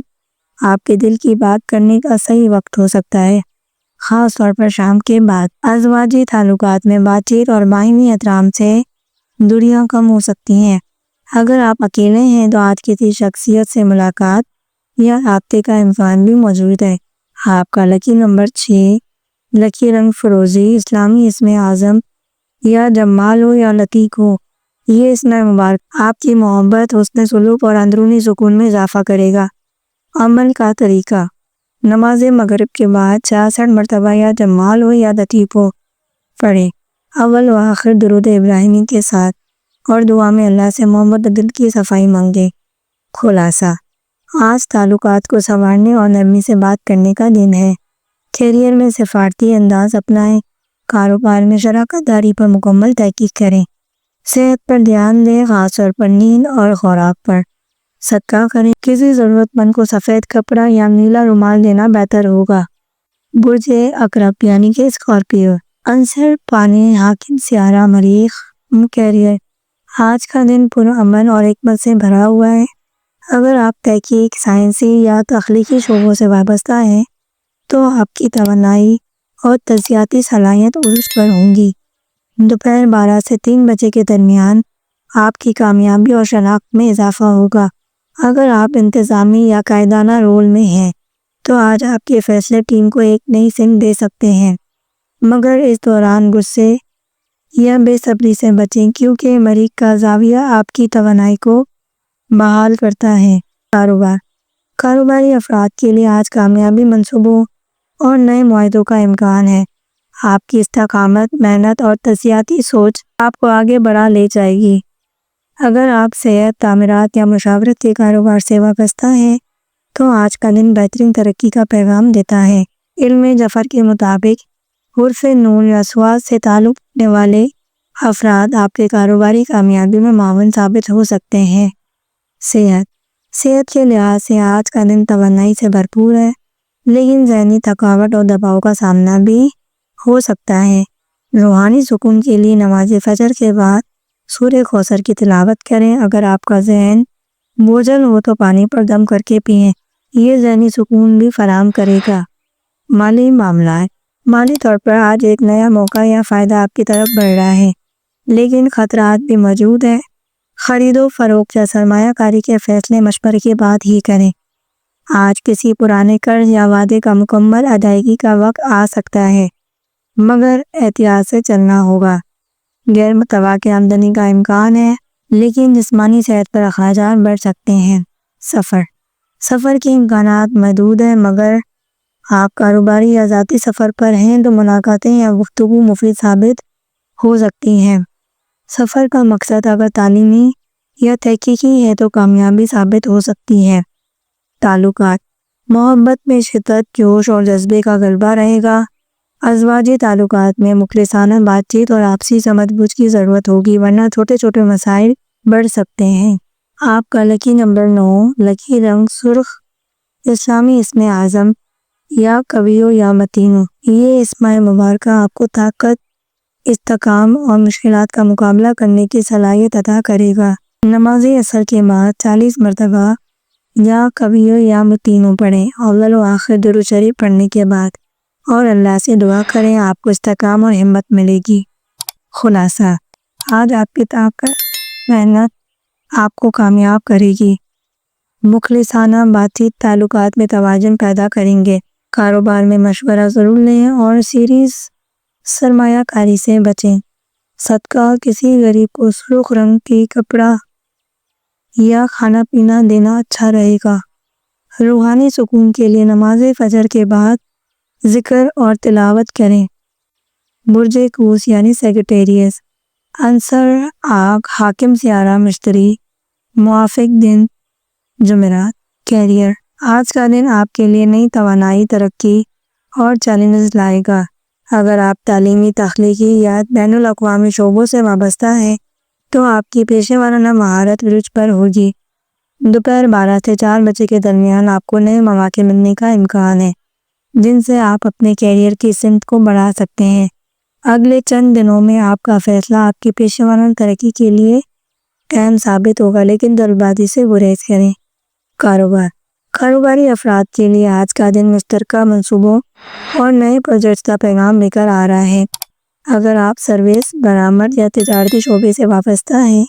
آپ کے دل کی بات کرنے کا صحیح وقت ہو سکتا ہے، خاص طور پر شام کے بعد۔ ازواجی تعلقات میں بات چیت اور باہمی احترام سے دوریاں کم ہو سکتی ہیں۔ اگر آپ اکیلے ہیں تو آج کسی شخصیت سے ملاقات یا رابطے کا امکان بھی موجود ہے۔ آپ کا لکی نمبر 6، لکی رنگ فروزی اسلامی اسم اعظم یا جمال ہو یا لطیق ہو، یہ اسم مبارک آپ کی محبت، حسن سلوک اور اندرونی سکون میں اضافہ کرے گا۔ عمل کا طریقہ: نماز مغرب کے بعد 66 مرتبہ یا جمال ہو یا لطیف ہو پڑھیں، اول و آخر درود ابراہیمی کے ساتھ، اور دعا میں اللہ سے محبت دل کی صفائی مانگیں۔ خلاصہ: آج تعلقات کو سنوارنے اور نرمی سے بات کرنے کا دن ہے۔ کیریئر میں سفارتی انداز اپنائیں، کاروبار میں شراکت داری پر مکمل تحقیق کریں، صحت پر دھیان دیں، خاص طور پر نیند اور خوراک پر۔ صدقہ کریں، کسی ضرورت مند کو سفید کپڑا یا نیلا رومال دینا بہتر ہوگا۔ برج عقرب یعنی کہ اسکارپیو، عنصر پانی، حاکم سیارہ مریخ۔ کیریئر: آج کا دن پرامن اور حکمت سے بھرا ہوا ہے۔ اگر آپ تحقیق، سائنسی یا تخلیقی شعبوں سے وابستہ ہیں تو آپ کی توانائی اور تجزیاتی صلاحیت عروج پر ہوں گی۔ دوپہر 12 سے 3 بجے کے درمیان آپ کی کامیابی اور شناخت میں اضافہ ہوگا۔ اگر آپ انتظامی یا قائدانہ رول میں ہیں تو آج آپ کے فیصلے ٹیم کو ایک نئی سمت دے سکتے ہیں، مگر اس دوران غصے یا بے صبری سے بچیں کیونکہ مریخ کا زاویہ آپ کی توانائی کو بحال کرتا ہے۔ کاروباری افراد کے لیے آج کامیابی منصوبوں اور نئے معاہدوں کا امکان ہے۔ آپ کی استقامت، محنت اور تجزیاتی سوچ آپ کو آگے بڑھا لے جائے گی۔ اگر آپ صحت، تعمیرات یا مشاورت کے کاروبار سے وابستہ ہیں تو آج کا دن بہترین ترقی کا پیغام دیتا ہے۔ علم ظفر کے مطابق حرف نون یا صاد سے تعلق رکھنے والے افراد آپ کے کاروباری کامیابی میں معاون ثابت ہو سکتے ہیں۔ صحت کے لحاظ سے آج کا دن توانائی سے بھرپور ہے، لیکن ذہنی تھکاوٹ اور دباؤ کا سامنا بھی ہو سکتا ہے۔ روحانی سکون کے لیے نماز فجر کے بعد سورہ کوثر کی تلاوت کریں۔ اگر آپ کا ذہن بوجھل ہو تو پانی پر دم کر کے پئیں، یہ ذہنی سکون بھی فراہم کرے گا۔ مالی معاملات: مالی طور پر آج ایک نیا موقع یا فائدہ آپ کی طرف بڑھ رہا ہے، لیکن خطرات بھی موجود ہیں۔ خرید و فروخت یا سرمایہ کاری کے فیصلے مشورے کے بعد ہی کریں۔ آج کسی پرانے قرض یا وعدے کا مکمل ادائیگی کا وقت آ سکتا ہے، مگر احتیاط سے چلنا ہوگا۔ غیر متوقع آمدنی کا امکان ہے، لیکن جسمانی صحت پر اخراجات بڑھ سکتے ہیں۔ سفر کے امکانات محدود ہیں، مگر آپ کاروباری یا ذاتی سفر پر ہیں تو ملاقاتیں یا گفتگو مفید ثابت ہو سکتی ہیں۔ سفر کا مقصد اگر تعلیمی یا تحقیقی ہے تو کامیابی ثابت ہو سکتی ہے۔ تعلقات: محبت میں شدت، جوش اور جذبے کا غلبہ رہے گا۔ ازواجی تعلقات میں مخلصانہ بات چیت اور آپسی سمجھ بوجھ کی ضرورت ہوگی، ورنہ چھوٹے چھوٹے مسائل بڑھ سکتے ہیں۔ آپ کا لکی نمبر 9، لکی رنگ سرخ، اسلامی اسم اعظم یا قوی یا متین ہو، یہ اسم مبارکہ آپ کو طاقت، استحکام اور مشکلات کا مقابلہ کرنے کی صلاحیت عطا کرے گا۔ نماز عصر کے بعد 40 مرتبہ یا قوی یا متین ہو پڑھیں، اول و آخر درود شریف پڑھنے کے بعد، اور اللہ سے دعا کریں، آپ کو استحکام اور ہمت ملے گی۔ خلاصہ: آج آپ کی طاقت، محنت آپ کو کامیاب کرے گی۔ مخلصانہ بات چیت تعلقات میں توازن پیدا کریں گے۔ کاروبار میں مشورہ ضرور لیں اور سیریز سرمایہ کاری سے بچیں۔ صدقہ: کسی غریب کو سرخ رنگ کی کپڑا یا کھانا پینا دینا اچھا رہے گا۔ روحانی سکون کے لیے نماز فجر کے بعد ذکر اور تلاوت کریں۔ برج قوس یعنی سیجیٹیریس، عنصر آگ، حاکم سیارہ مشتری، موافق دن جمعرات۔ کیریئر: آج کا دن آپ کے لیے نئی توانائی، ترقی اور چیلنجز لائے گا۔ اگر آپ تعلیمی، تخلیقی یا بین الاقوامی شعبوں سے وابستہ ہیں تو آپ کی پیشہ ورانہ مہارت عروج پر ہوگی۔ دوپہر 12 سے 4 بجے کے درمیان آپ کو نئے مواقع ملنے کا امکان ہے، جن سے آپ اپنے کیریئر کی سمت کو بڑھا سکتے ہیں۔ اگلے چند دنوں میں آپ کا فیصلہ آپ کی پیشہ ورانہ ترقی کے لیے اہم ثابت ہوگا، لیکن جلد بازی سے گریز کریں۔ کاروباری افراد کے لیے آج کا دن مشترکہ منصوبوں اور نئے پروجیکٹس کا پیغام لے کر آ رہا ہے۔ اگر آپ سروس، برآمد یا تجارتی شعبے سے وابستہ ہیں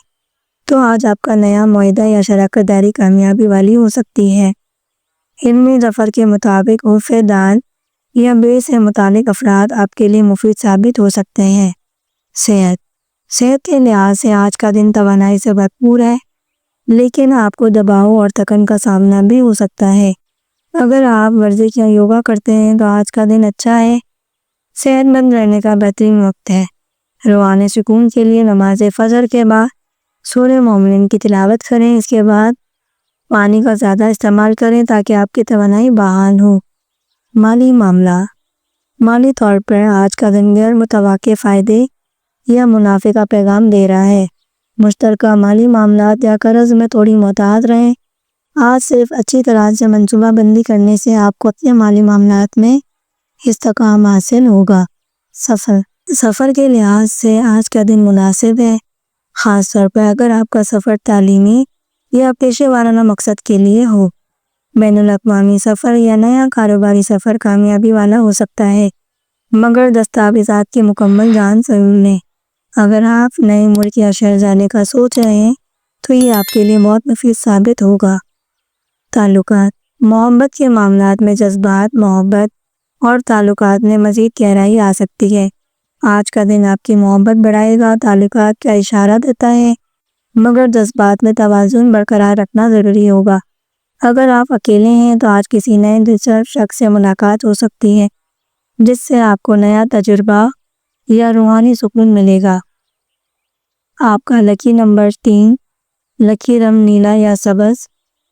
تو آج آپ کا نیا معاہدہ یا شراکت داری کامیابی والی ہو سکتی ہے۔ علم ظفر کے مطابق حرف دال یا بے سے متعلق افراد آپ کے لیے مفید ثابت ہو سکتے ہیں۔ صحت کے لحاظ سے آج کا دن توانائی سے بھرپور ہے، لیکن آپ کو دباؤ اور تھکن کا سامنا بھی ہو سکتا ہے۔ اگر آپ ورزش یا یوگا کرتے ہیں تو آج کا دن اچھا ہے۔ صحت مند رہنے کا بہترین وقت ہے۔ روحانی سکون کے لیے نماز فجر کے بعد سورہ مومنون کی تلاوت کریں۔ اس کے بعد پانی کا زیادہ استعمال کریں تاکہ آپ کی توانائی بحال ہو۔ مالی معاملہ، مالی طور پر آج کا دن غیر متوقع فائدے یا منافع کا پیغام دے رہا ہے۔ مشترکہ مالی معاملات یا قرض میں تھوڑی محتاط رہیں۔ آج صرف اچھی طرح سے منصوبہ بندی کرنے سے آپ کو اپنے مالی معاملات میں استحکام حاصل ہوگا۔ سفر کے لحاظ سے آج کا دن مناسب ہے، خاص طور پر اگر آپ کا سفر تعلیمی یا پیشے ورانہ مقصد کے لیے ہو۔ بین الاقوامی سفر یا نیا کاروباری سفر کامیابی والا ہو سکتا ہے، مگر دستاویزات کی مکمل جانچ ضرور لیں۔ اگر آپ نئے ملک یا شہر جانے کا سوچ رہے ہیں تو یہ آپ کے لیے بہت مفید ثابت ہوگا۔ تعلقات، محبت کے معاملات میں جذبات، محبت اور تعلقات میں مزید گہرائی آ سکتی ہے۔ آج کا دن آپ کی محبت بڑھائے گا، تعلقات کا اشارہ دیتا ہے، مگر جذبات میں توازن برقرار رکھنا ضروری ہوگا۔ اگر آپ اکیلے ہیں تو آج کسی نئے دلچسپ شخص سے ملاقات ہو سکتی ہے، جس سے آپ کو نیا تجربہ یا روحانی سکون ملے گا۔ آپ کا لکی نمبر 3، لکی رنگ نیلا یا سبز۔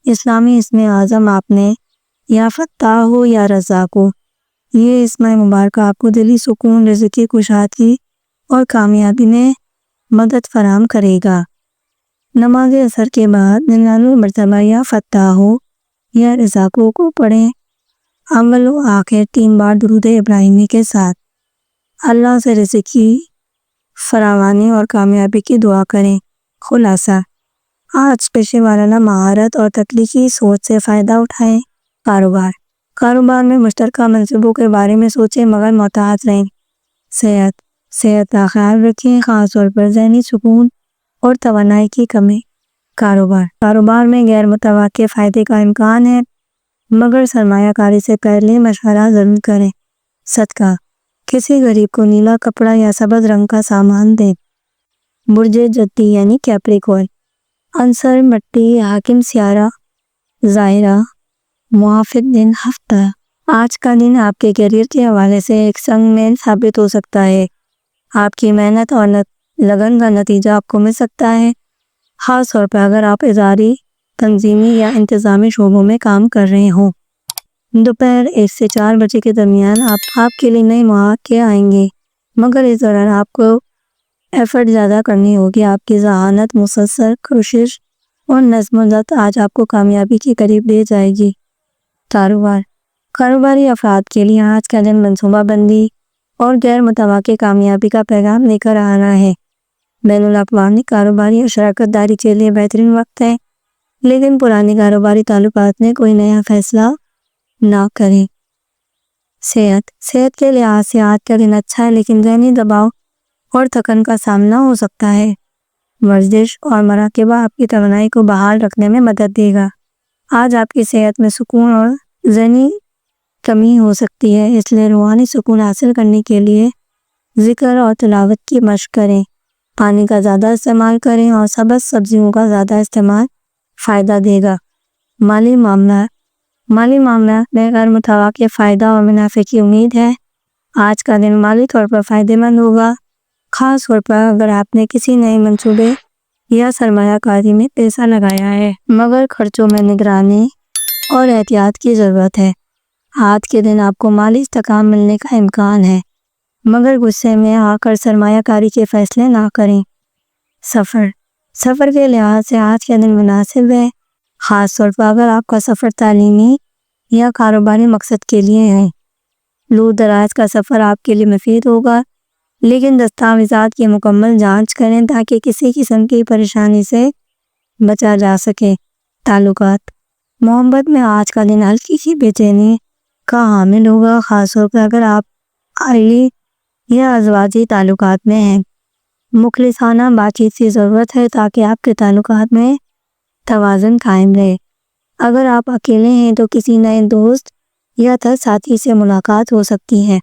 اسلامی اسم اعظم آپ نے یا فتاح ہو یا رزاق ہو۔ یہ اسم مبارکہ آپ کو دلی سکون، رزق کی کشادگی اور کامیابی میں مدد فراہم کرے گا۔ نماز عصر کے بعد 99 مرتبہ یا فتاح ہو یا رزاق ہو کو پڑھیں۔ اول و آخر 3 بار درود ابراہیمی کے ساتھ اللہ سے رزق کی فراوانی اور کامیابی کی دعا کریں۔ خلاصہ، آج پیشے ورانہ مہارت اور تخلیقی سوچ سے فائدہ اٹھائیں۔ کاروبار میں مشترکہ منصوبوں کے بارے میں سوچیں مگر محتاط رہیں۔ صحت کا خیال رکھیں، خاص طور پر ذہنی سکون اور توانائی کی کمی۔ کاروبار میں غیر متوقع فائدے کا امکان ہے، مگر سرمایہ کاری سے پہلے مشورہ ضرور کریں۔ صدقہ، کسی غریب کو نیلا کپڑا یا سبز رنگ کا سامان دیں۔ برج جدی یعنی کیپریکورن، عنصر مٹی، حاکم سیارہ ظاہرہ، موافق دن ہفتہ۔ آج کا دن آپ کے کیریئر کے حوالے سے ایک سنگ میل ثابت ہو سکتا ہے۔ آپ کی محنت اور لگن کا نتیجہ آپ کو مل سکتا ہے، خاص طور پر اگر آپ اداری، تنظیمی یا انتظامی شعبوں میں کام کر رہے ہوں۔ دوپہر 1 سے 4 بجے کے درمیان آپ کے لیے نئے مواقع آئیں گے، مگر اس دوران آپ کو ایفرٹ زیادہ کرنی ہوگی۔ آپ کی ذہانت، مسلسل کوشش اور نظم و ضبط آج آپ کو کامیابی کے قریب لے جائے گی۔ کاروباری افراد کے لیے آج کا دن منصوبہ بندی اور غیر متوقع کامیابی کا پیغام لے کر آ رہا ہے۔ بین الاقوامی کاروباری شراکت داری کے لیے بہترین وقت ہے، لیکن پرانی کاروباری تعلقات میں کوئی نیا فیصلہ نہ کریں۔ صحت کے لحاظ سے آج کا دن اچھا ہے، لیکن ذہنی دباؤ اور تھکن کا سامنا ہو سکتا ہے۔ ورزش اور مراقبہ آپ کی توانائی کو بحال رکھنے میں مدد دے گا۔ آج آپ کی صحت میں سکون اور ذہنی کمی ہو سکتی ہے، اس لیے روحانی سکون حاصل کرنے کے لیے ذکر اور تلاوت کی مشق کریں، پانی کا زیادہ استعمال کریں اور سبز سبزیوں کا زیادہ استعمال فائدہ دے گا۔ مالی معاملات میں غیر متوقع فائدہ اور منافع کی امید ہے۔ آج کا دن مالی طور پر فائدہ مند ہوگا، خاص طور پر اگر آپ نے کسی نئے منصوبے یا سرمایہ کاری میں پیسہ لگایا ہے، مگر خرچوں میں نگرانی اور احتیاط کی ضرورت ہے۔ آج کے دن آپ کو مالی استحکام ملنے کا امکان ہے، مگر غصے میں آ کر سرمایہ کاری کے فیصلے نہ کریں۔ سفر کے لحاظ سے آج کا دن مناسب ہے، خاص طور پر اگر آپ کا سفر تعلیمی یا کاروباری مقصد کے لیے ہے۔ دور دراز کا سفر آپ کے لیے مفید ہوگا، لیکن دستاویزات کی مکمل جانچ کریں تاکہ کسی قسم کی پریشانی سے بچا جا سکے۔ تعلقات، محبت میں آج کا دن ہلکی سی بے چینی کا حامل ہوگا، خاص طور پر اگر آپ عائلی یا ازواجی تعلقات میں ہیں۔ مخلصانہ بات چیت کی ضرورت ہے تاکہ آپ کے تعلقات میں توازن قائم رہے۔ اگر آپ اکیلے ہیں تو کسی نئے دوست یا ساتھی سے ملاقات ہو سکتی ہے،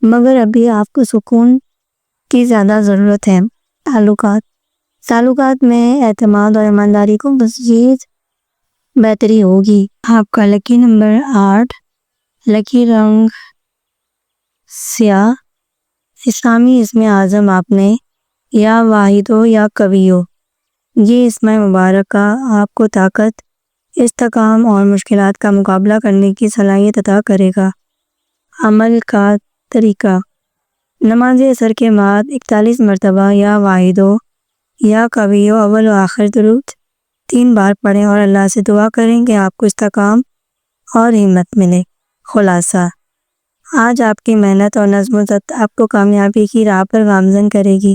مگر ابھی آپ کو سکون کی زیادہ ضرورت ہے۔ تعلقات میں اعتماد اور ایمانداری کو مزید بہتری ہوگی۔ آپ کا لکی نمبر 8، لکی رنگ سیاہ۔ اسلامی اسم اعظم آپ نے یا واحد ہو یا قوی ہو، یہ اسم مبارکہ آپ کو طاقت، استحکام اور مشکلات کا مقابلہ کرنے کی صلاحیت عطا کرے گا۔ عمل کا طریقہ: نماز عصر کے بعد 41 مرتبہ یا واحد ہو یا قوی ہو اول و آخر درود 3 بار پڑھیں اور اللہ سے دعا کریں کہ آپ کو استحکام اور ہمت ملے۔ خلاصہ: آج آپ کی محنت اور نظم و ضبط آپ کو کامیابی کی راہ پر گامزن کرے گی۔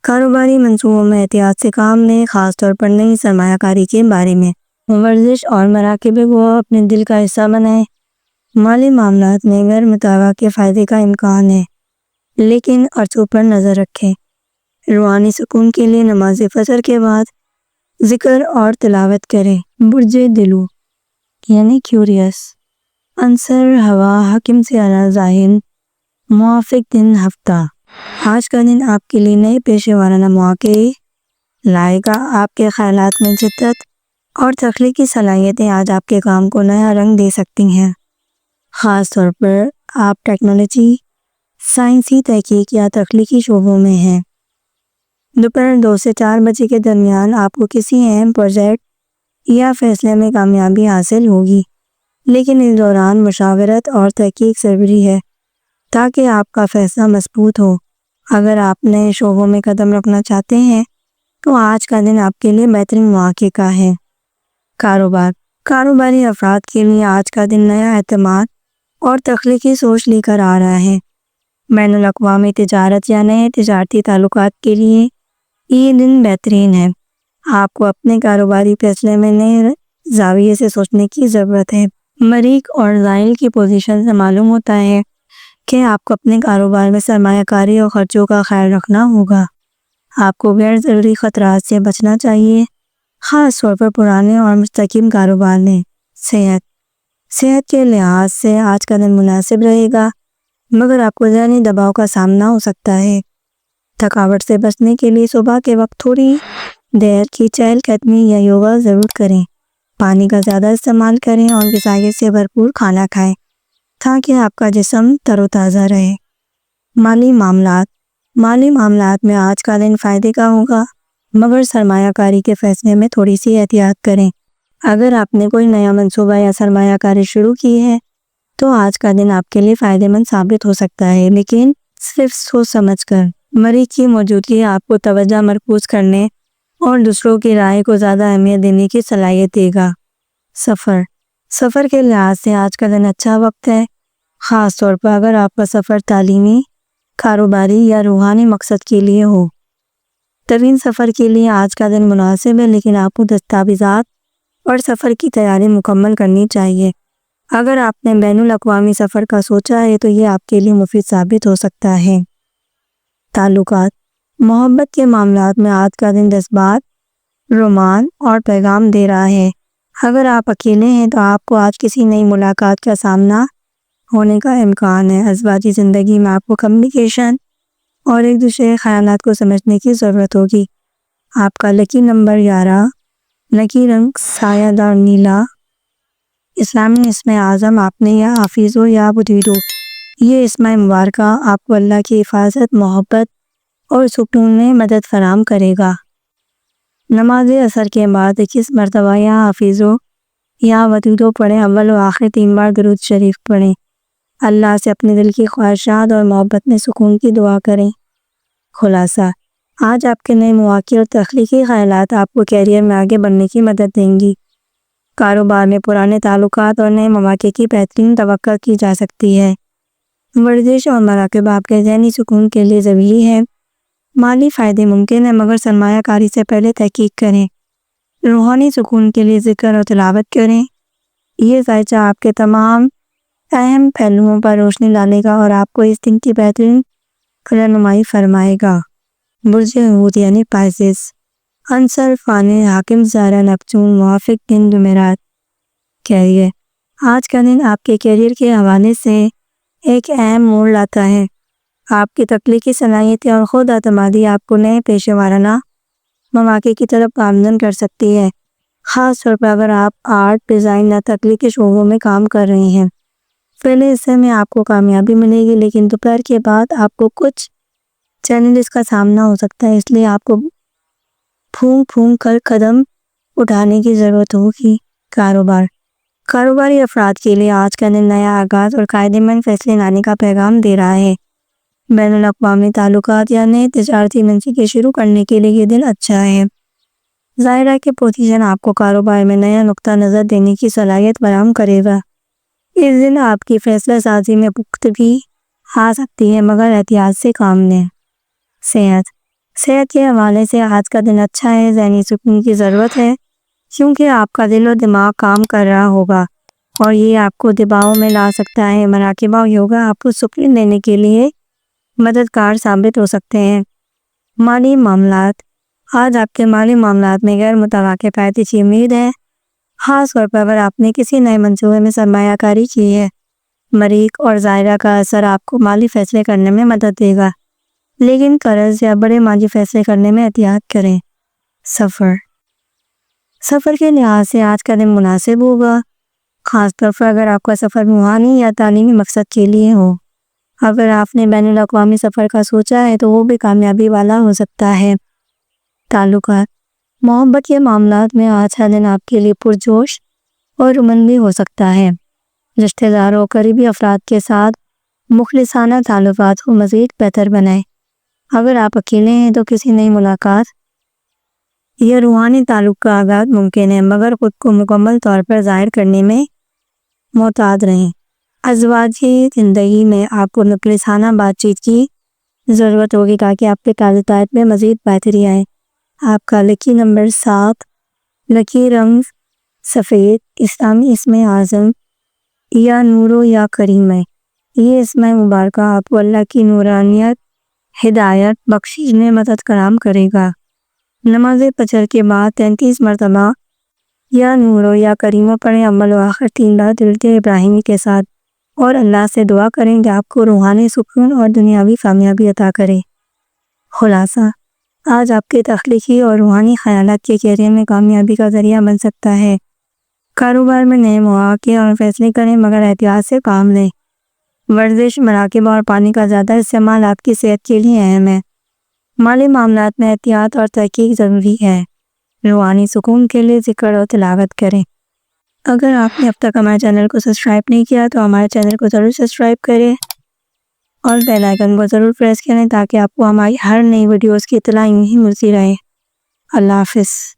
کاروباری منصوبوں میں احتیاط سے کام لیں، خاص طور پر نئی سرمایہ کاری کے بارے میں۔ ورزش اور مراقبے کو اپنے دل کا حصہ بنائیں۔ مالی معاملات میں غیر متوقع کے فائدے کا امکان ہے، لیکن خرچوں پر نظر رکھیں۔ روحانی سکون کے لیے نماز فجر کے بعد ذکر اور تلاوت کریں۔ برج دلو یعنی کیوریس، عنصر ہوا، حکم سے اعلیٰ ذہن، موافق دن ہفتہ۔ آج کا دن آپ کے لیے نئے پیشے ورانہ مواقع لائے گا۔ آپ کے خیالات میں جدت اور تخلیقی صلاحیتیں آج آپ کے کام کو نیا رنگ دے سکتی ہیں، خاص طور پر آپ ٹیکنالوجی، سائنسی تحقیق یا تخلیقی شعبوں میں ہیں۔ دوپہر 2 سے 4 بجے کے درمیان آپ کو کسی اہم پروجیکٹ یا فیصلے میں کامیابی حاصل ہوگی، لیکن اس دوران مشاورت اور تحقیق ضروری ہے تاکہ آپ کا فیصلہ مضبوط ہو۔ اگر آپ نئے شعبوں میں قدم رکھنا چاہتے ہیں تو آج کا دن آپ کے لیے بہترین مواقع کا ہے۔ کاروباری افراد کے لیے آج کا دن نیا اعتماد اور تخلیقی سوچ لے کر آ رہا ہے۔ بین الاقوامی تجارت یا نئے تجارتی تعلقات کے لیے یہ دن بہترین ہے۔ آپ کو اپنے کاروباری فیصلے میں نئے زاویے سے سوچنے کی ضرورت ہے۔ مریخ اور زحیل کی پوزیشن سے معلوم ہوتا ہے کہ آپ کو اپنے کاروبار میں سرمایہ کاری اور خرچوں کا خیال رکھنا ہوگا۔ آپ کو غیر ضروری خطرات سے بچنا چاہیے، خاص طور پر پرانے اور مستحکم کاروبار میں۔ صحت کے لحاظ سے آج کا دن مناسب رہے گا، مگر آپ کو ذہنی دباؤ کا سامنا ہو سکتا ہے۔ تھکاوٹ سے بچنے کے لیے صبح کے وقت تھوڑی دیر کی چہل قدمی یا یوگا ضرور کریں۔ پانی کا زیادہ استعمال کریں اور غذائیت سے بھرپور کھانا کھائیں تاکہ آپ کا جسم تر و تازہ رہے۔ مالی معاملات میں آج کا دن فائدے کا ہوگا، مگر سرمایہ کاری کے فیصلے میں تھوڑی سی احتیاط کریں۔ اگر آپ نے کوئی نیا منصوبہ یا سرمایہ کاری شروع کی ہے تو آج کا دن آپ کے لیے فائدہ مند ثابت ہو سکتا ہے، لیکن صرف سوچ سمجھ کر۔ مریخ کی موجودگی آپ کو توجہ مرکوز کرنے اور دوسروں کی رائے کو زیادہ اہمیت دینے کی صلاحیت دے گا۔ سفر کے لحاظ سے آج کا دن اچھا وقت ہے، خاص طور پر اگر آپ کا سفر تعلیمی، کاروباری یا روحانی مقصد کے لیے ہو۔ طویل سفر کے لیے آج کا دن مناسب ہے، لیکن آپ کو دستاویزات اور سفر کی تیاری مکمل کرنی چاہیے۔ اگر آپ نے بین الاقوامی سفر کا سوچا ہے تو یہ آپ کے لیے مفید ثابت ہو سکتا ہے۔ محبت کے معاملات میں آج کا دن جذبات، رومان اور پیغام دے رہا ہے۔ اگر آپ اکیلے ہیں تو آپ کو آج کسی نئی ملاقات کا سامنا ہونے کا امکان ہے۔ ازواجی زندگی میں آپ کو کمیونیکیشن اور ایک دوسرے کے خیالات کو سمجھنے کی ضرورت ہوگی۔ آپ کا لکی نمبر 11، لکی رنگ سایہ دار نیلا۔ اسلامی اسم اعظم آپ نے یا حافظ ہو یا ودود ہو، یہ اسم مبارکہ آپ کو اللہ کی حفاظت، محبت اور سکون میں مدد فراہم کرے گا۔ نماز عصر کے بعد 21 مرتبہ یا حافظ ہو یا ودود ہو پڑھیں، اول و آخر 3 بار درود شریف پڑھیں۔ اللہ سے اپنے دل کی خواہشات اور محبت میں سکون کی دعا کریں۔ خلاصہ: آج آپ کے نئے مواقع اور تخلیقی خیالات آپ کو کیریئر میں آگے بڑھنے کی مدد دیں گی۔ کاروبار میں پرانے تعلقات اور نئے مواقع کی بہترین توقع کی جا سکتی ہے۔ ورزش اور مراقبہ آپ کے ذہنی سکون کے لیے ضروری ہے۔ مالی فائدے ممکن ہیں، مگر سرمایہ کاری سے پہلے تحقیق کریں۔ روحانی سکون کے لیے ذکر اور تلاوت کریں۔ یہ ذائچہ آپ کے تمام اہم پہلوؤں پر روشنی ڈالے گا اور آپ کو اس دن کی بہترین رہنمائی فرمائے گا۔ برج حوت یعنی پائسس، عنصر فانی، حاکم زہرہ نیپچون، موافق دن جمعرات۔ کیریئر: آج کا دن آپ کے کیریئر کے حوالے سے ایک اہم موڑ لاتا ہے۔ آپ کی تخلیقی صلاحیتیں اور خود اعتمادی آپ کو نئے پیشہ ورانہ مواقع کی طرف گامزن کر سکتی ہے، خاص طور پر اگر آپ آرٹ، ڈیزائن یا تخلیقی شعبوں میں کام کر رہے ہیں۔ پہلے حصے میں آپ کو کامیابی ملے گی، لیکن دوپہر کے بعد آپ کو کچھ چیلنجز کا سامنا ہو سکتا ہے، اس لیے آپ کو پھونک کر قدم اٹھانے کی ضرورت ہوگی۔ کاروباری افراد کے لیے آج کا دن نیا آغاز اور قائدہ مند فیصلے لانے کا پیغام دے رہا ہے۔ بین الاقوامی تعلقات یا نئے تجارتی منصوبے شروع کرنے کے لیے یہ دن اچھا ہے۔ ظاہرہ کہ پوزیشن آپ کو کاروبار میں نیا نقطہ نظر دینے کی صلاحیت فراہم کرے گا۔ اس دن آپ کی فیصلہ سازی میں پختگی آ سکتی ہے، مگر احتیاط سے کام لیں۔ صحت کے حوالے سے آج کا دن اچھا ہے۔ ذہنی سکون کی ضرورت ہے، کیونکہ آپ کا دل و دماغ کام کر رہا ہوگا اور یہ آپ کو دباؤ میں لا سکتا ہے۔ مراقبہ اور یوگا آپ کو سکون دینے کے لیے مددگار ثابت ہو سکتے ہیں۔ مالی معاملات، آج آپ کے مالی معاملات میں غیر متوقع فائدے کی امید ہے، خاص طور پر اگر آپ نے کسی نئے منصوبے میں سرمایہ کاری کی ہے۔ مریخ اور ظاہرہ کا اثر آپ کو مالی فیصلے کرنے میں مدد دے گا، لیکن قرض یا بڑے مالی فیصلے کرنے میں احتیاط کریں۔ سفر کے لحاظ سے آج کا دن مناسب ہوگا، خاص طور پر اگر آپ کا سفر روحانی یا تعلیمی مقصد کے لیے ہو۔ اگر آپ نے بین الاقوامی سفر کا سوچا ہے تو وہ بھی کامیابی والا ہو سکتا ہے۔ تعلقات، محبت کے معاملات میں آج کا دن آپ کے لیے پرجوش اور رومانوی ہو سکتا ہے۔ رشتہ داروں اور قریبی افراد کے ساتھ مخلصانہ تعلقات کو مزید بہتر بنائیں۔ اگر آپ اکیلے ہیں تو کسی نئی ملاقات یا روحانی تعلق کا آغاز ممکن ہے، مگر خود کو مکمل طور پر ظاہر کرنے میں محتاط رہیں۔ ازدواجی زندگی میں آپ کو مخلصانہ بات چیت کی ضرورت ہوگی تاکہ آپ کے تعلقات میں مزید بہتری آئے۔ آپ کا لکی نمبر 7، لکی رنگ سفید، اسلامی اسم اعظم یا نورو یا کریم ہے۔ یہ اسم مبارکہ آپ کو اللہ کی نورانیت، ہدایت، بخشش میں مدد فراہم کرے گا۔ نماز فجر کے بعد 33 مرتبہ یا نورو یا کریمہ پڑھیں، عمل و آخر 3 بار درود ابراہیمی کے ساتھ، اور اللہ سے دعا کریں کہ آپ کو روحانی سکون اور دنیاوی کامیابی عطا کرے۔ خلاصہ، آج آپ کے تخلیقی اور روحانی خیالات کے کیریئر میں کامیابی کا ذریعہ بن سکتا ہے۔ کاروبار میں نئے مواقع اور فیصلے کریں، مگر احتیاط سے کام لیں۔ ورزش، مراقبہ اور پانی کا زیادہ استعمال آپ کی صحت کے لیے اہم ہے۔ مالی معاملات میں احتیاط اور تحقیق ضروری ہے۔ روحانی سکون کے لیے ذکر اور تلاوت کریں۔ اگر آپ نے اب تک ہمارے چینل کو سبسکرائب نہیں کیا تو ہمارے چینل کو ضرور سبسکرائب کریں اور بیل آئیکن کو ضرور پریس کریں تاکہ آپ کو ہماری ہر نئی ویڈیوز کی اطلاع یوں ہی ملتی رہے۔ اللہ حافظ۔